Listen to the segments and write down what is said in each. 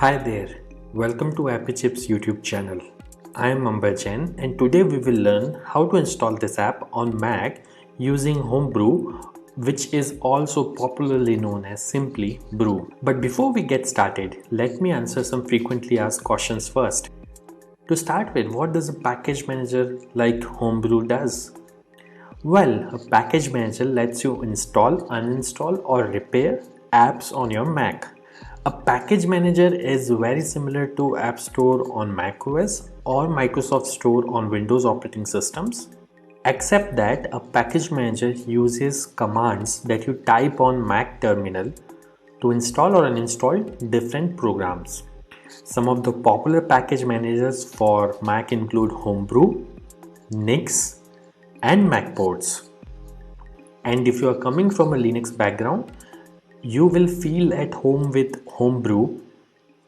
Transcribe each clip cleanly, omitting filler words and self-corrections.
Hi there, welcome to Appy Chips YouTube channel. I am Ambajan and today we will learn how to install this app on Mac using Homebrew, which is also popularly known as simply Brew. But before we get started, let me answer some frequently asked questions first. To start with, what does a package manager like Homebrew does? Well, a package manager lets you install, uninstall or repair apps on your Mac. A package manager is very similar to App Store on macOS or Microsoft Store on Windows operating systems, except that a package manager uses commands that you type on Mac terminal to install or uninstall different programs. Some of the popular package managers for Mac include Homebrew, Nix, and Macports. And if you are coming from a Linux background, you will feel at home with Homebrew,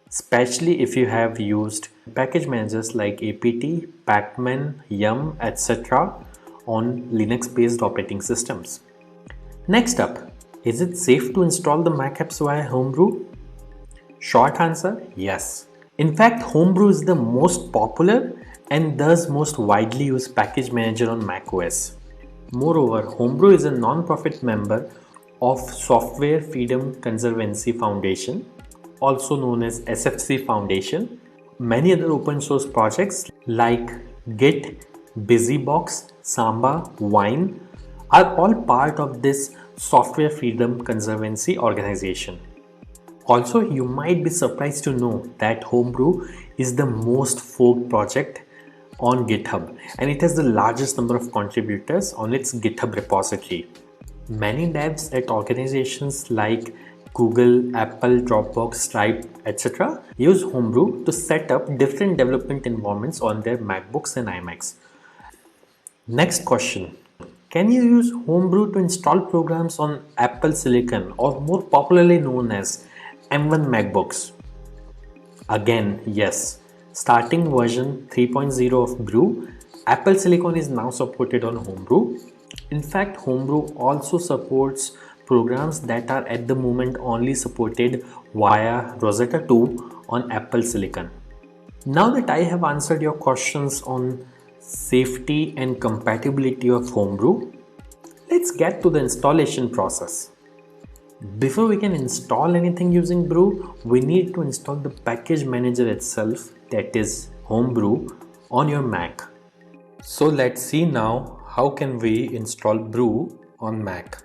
especially if you have used package managers like apt, pacman, yum, etc. on Linux based operating systems. Next up, is it safe to install the Mac apps via Homebrew? Short answer, yes. In fact, Homebrew is the most popular and thus most widely used package manager on macOS. Moreover, Homebrew is a non-profit member of Software Freedom Conservancy Foundation, also known as SFC Foundation. Many other open source projects like Git, BusyBox, Samba, Wine are all part of this Software Freedom Conservancy organization. Also, you might be surprised to know that Homebrew is the most forked project on GitHub and it has the largest number of contributors on its GitHub repository. Many devs at organizations like Google, Apple, Dropbox, Stripe, etc. use Homebrew to set up different development environments on their MacBooks and iMacs. Next question. Can you use Homebrew to install programs on Apple Silicon or more popularly known as M1 MacBooks? Again, yes. Starting version 3.0 of Brew, Apple Silicon is now supported on Homebrew. In fact, Homebrew also supports programs that are at the moment only supported via Rosetta 2 on Apple Silicon. Now that I have answered your questions on safety and compatibility of Homebrew, let's get to the installation process. Before we can install anything using Brew, we need to install the package manager itself, that is Homebrew, on your Mac. So let's see now how can we install Brew on Mac.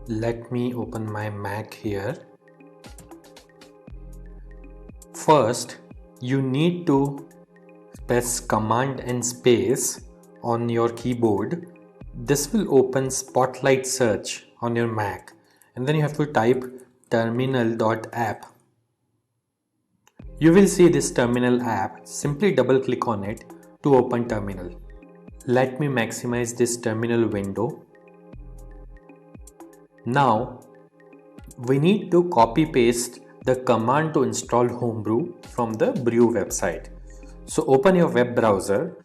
Let me open my Mac here. First, you need to press Command and space on your keyboard. This will open Spotlight Search on your Mac. And then you have to type terminal.app. You will see this terminal app. Simply double click on it to open terminal. Let me maximize this terminal window. Now we need to copy paste the command to install Homebrew from the Brew website. So open your web browser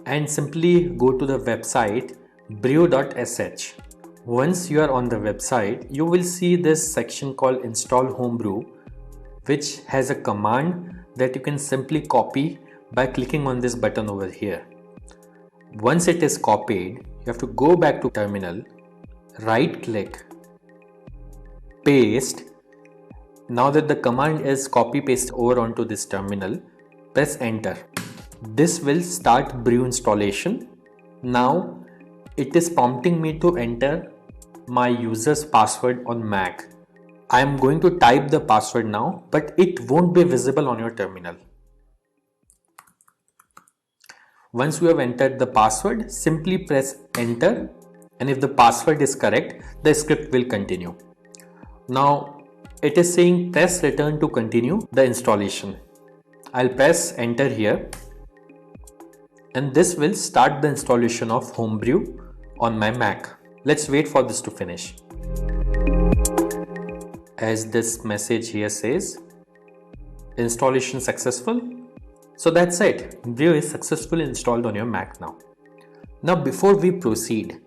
and simply go to the website brew.sh. Once you are on the website, you will see this section called Install Homebrew, which has a command that you can simply copy by clicking on this button over here. Once it is copied, you have to go back to terminal, right click, paste. Now that the command is copy paste over onto this terminal, press enter. This will start Brew installation. Now it is prompting me to enter my user's password on Mac. I am going to type the password now, but it won't be visible on your terminal. Once you have entered the password, simply press enter, and if the password is correct, the script will continue. Now it is saying press return to continue the installation. I'll press enter here, and this will start the installation of Homebrew on my Mac. Let's wait for this to finish. As this message here says, installation successful. So that's it. Brew is successfully installed on your Mac now. Now before we proceed,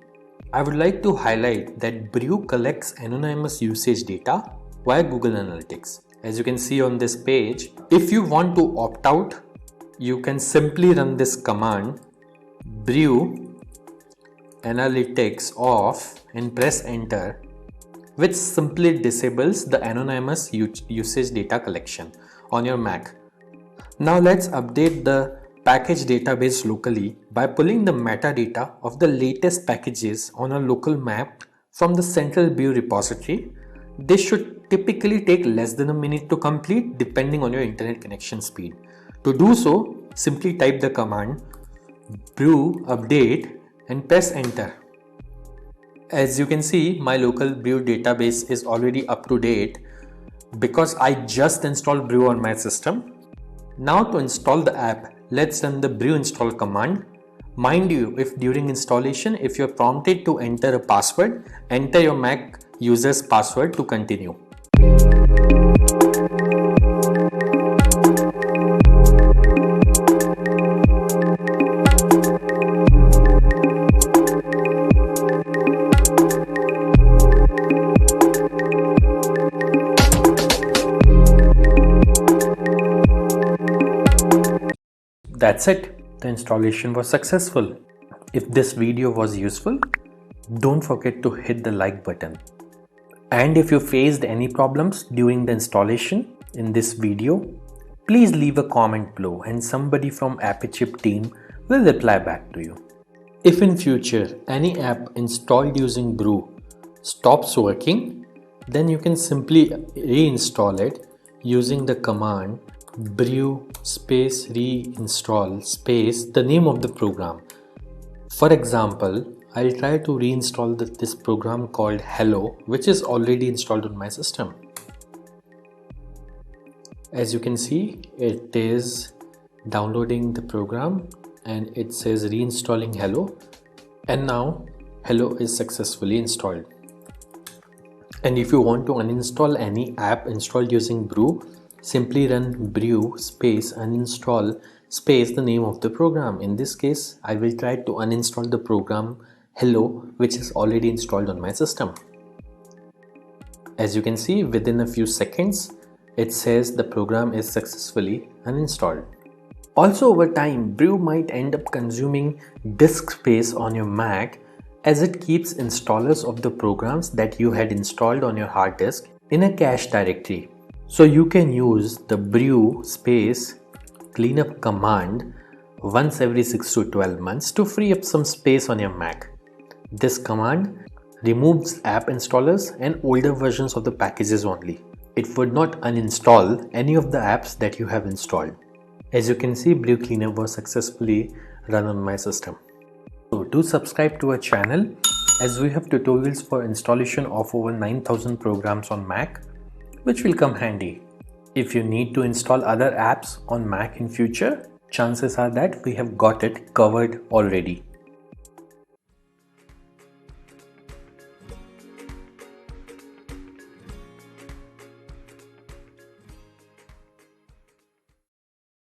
I would like to highlight that Brew collects anonymous usage data via Google Analytics. As you can see on this page, if you want to opt out, you can simply run this command brew analytics off and press enter, which simply disables the anonymous usage data collection on your Mac. Now let's update the package database locally by pulling the metadata of the latest packages on a local map from the central brew repository. This should typically take less than a minute to complete depending on your internet connection speed. To do so, simply type the command brew update and press enter. As you can see, my local brew database is already up to date because I just installed brew on my system. Now to install the app, let's run the brew install command. Mind you, if during installation, if you're prompted to enter a password, enter your Mac user's password to continue. That's it. The installation was successful. If this video was useful, don't forget to hit the like button. And if you faced any problems during the installation in this video, please leave a comment below and somebody from AppyChip team will reply back to you. If in future any app installed using brew stops working, then you can simply reinstall it using the command brew space reinstall space the name of the program. For example, I'll try to reinstall this program called Hello, which is already installed on my system. As you can see, it is downloading the program and it says reinstalling Hello, and now Hello is successfully installed. And if you want to uninstall any app installed using brew, simply run brew space uninstall space the name of the program. In this case, I will try to uninstall the program Hello, which is already installed on my system. As you can see, within a few seconds, it says the program is successfully uninstalled. Also, over time, brew might end up consuming disk space on your Mac as it keeps installers of the programs that you had installed on your hard disk in a cache directory. So you can use the brew space cleanup command once every 6 to 12 months to free up some space on your Mac. This command removes app installers and older versions of the packages only. It would not uninstall any of the apps that you have installed. As you can see, brew cleanup was successfully run on my system. So do subscribe to our channel as we have tutorials for installation of over 9,000 programs on Mac, which will come handy. If you need to install other apps on Mac in future, chances are that we have got it covered already.